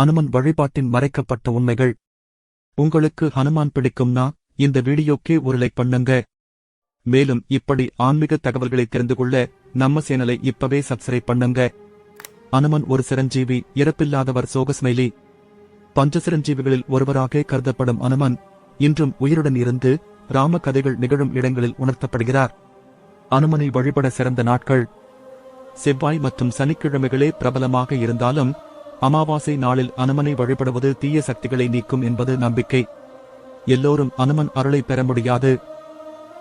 அனுமன் வழிபாட்டின் மறைக்கப்பட்ட உண்மைகள். உங்களுக்கு ஹனுமான் பிடிக்கும்னா இந்த வீடியோக்கே ஒரு லைக் பண்ணுங்க. மேலும் இப்படி ஆன்மீக தகவல்களை தெரிந்து கொள்ள நம்ம சேனலை இப்பவே சப்ஸ்கிரைப் பண்ணுங்க. அனுமன் ஒரு சிரஞ்சீவி, இறப்பில்லாதவர். சோகஸ்மைலி. பஞ்சசிரஞ்சீவிகளில் ஒருவராக கருதப்படும் அனுமன் இன்றும் உயிருடன் இருந்து ராம கதைகள் நிகழும் இடங்களில் உணர்த்தப்படுகிறார். அனுமனை வழிபட சிறந்த நாட்கள் செவ்வாய் மற்றும் சனிக்கிழமைகளே பிரபலமாக இருந்தாலும் அமாவாசை நாளில் அனுமனை வழிபடுவது தீய சக்திகளை நீக்கும் என்பது நம்பிக்கை. எல்லோரும் அனுமன் அருளை பெற முடியாது.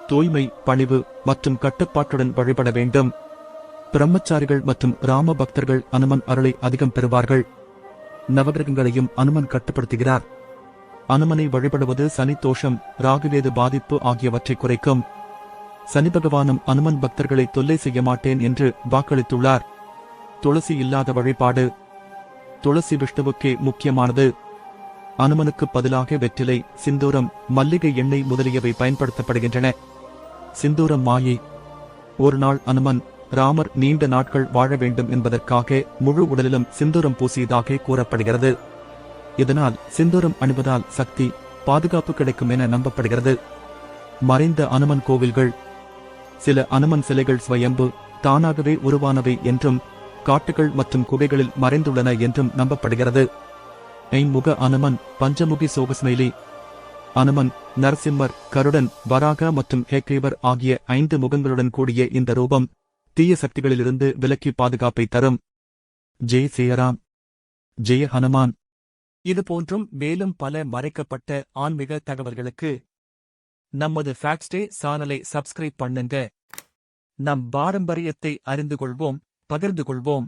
தூய்மை, பணிவு மற்றும் கட்டுப்பாட்டுடன் வழிபட வேண்டும். பிரம்மச்சாரிகள் மற்றும் ராம பக்தர்கள் அனுமன் அருளை அதிகம் பெறுவார்கள். நவகிரகங்களையும் அனுமன் கட்டுப்படுத்துகிறார். அனுமனை வழிபடுவது சனி தோஷம், ராகுவேது பாதிப்பு ஆகியவற்றை குறைக்கும். சனி பகவானும் அனுமன் பக்தர்களை தொல்லை செய்ய மாட்டேன் என்று வாக்களித்துள்ளார். துளசி இல்லாத வழிபாடு. துளசி விஷ்ணுவுக்கே முக்கியமானது. அனுமனுக்கு பதிலாக வெற்றிலை, சிந்தூரம், மல்லிகை எண்ணெய் முதலியவை பயன்படுத்தப்படுகின்றன. சிந்தூரம் மாயை. ஒரு நாள் அனுமன் ராமர் நீண்ட நாட்கள் வாழ வேண்டும் என்பதற்காக முழு உடலிலும் சிந்தூரம் பூசியதாக கூறப்படுகிறது. இதனால் சிந்தூரம் அணிவதால் சக்தி, பாதுகாப்பு கிடைக்கும் என நம்பப்படுகிறது. மறைந்த அனுமன் கோவில்கள். சில அனுமன் சிலைகள் ஸ்வயம்பு, தானாகவே உருவானவை என்றும் காட்டுகள் மற்றும் குகைகளில் மறைந்துள்ளன என்றும் நம்பப்படுகிறது. ஐமுக அனுமன், பஞ்சமுகி. சோகஸ்மைலி. அனுமன், நரசிம்மர், கருடன், வராக மற்றும் ஹேக்ரீவர் ஆகிய 5 முகங்களுடன் கூடிய இந்த ரூபம் தீய சக்திகளிலிருந்து விலக்கி பாதுகாப்பை தரும். ஜெய் ஸ்ரீராம். ஜெய ஹனுமான். இதுபோன்றும் மேலும் பல மறைக்கப்பட்ட ஆன்மீக தகவல்களுக்கு நமது ஃபேக்ட்ஸ்டே சேனலை சப்ஸ்கிரைப் பண்ணுங்க. நம் பாரம்பரியத்தை அறிந்து கொள்வோம், பகிர்ந்து கொள்வோம்.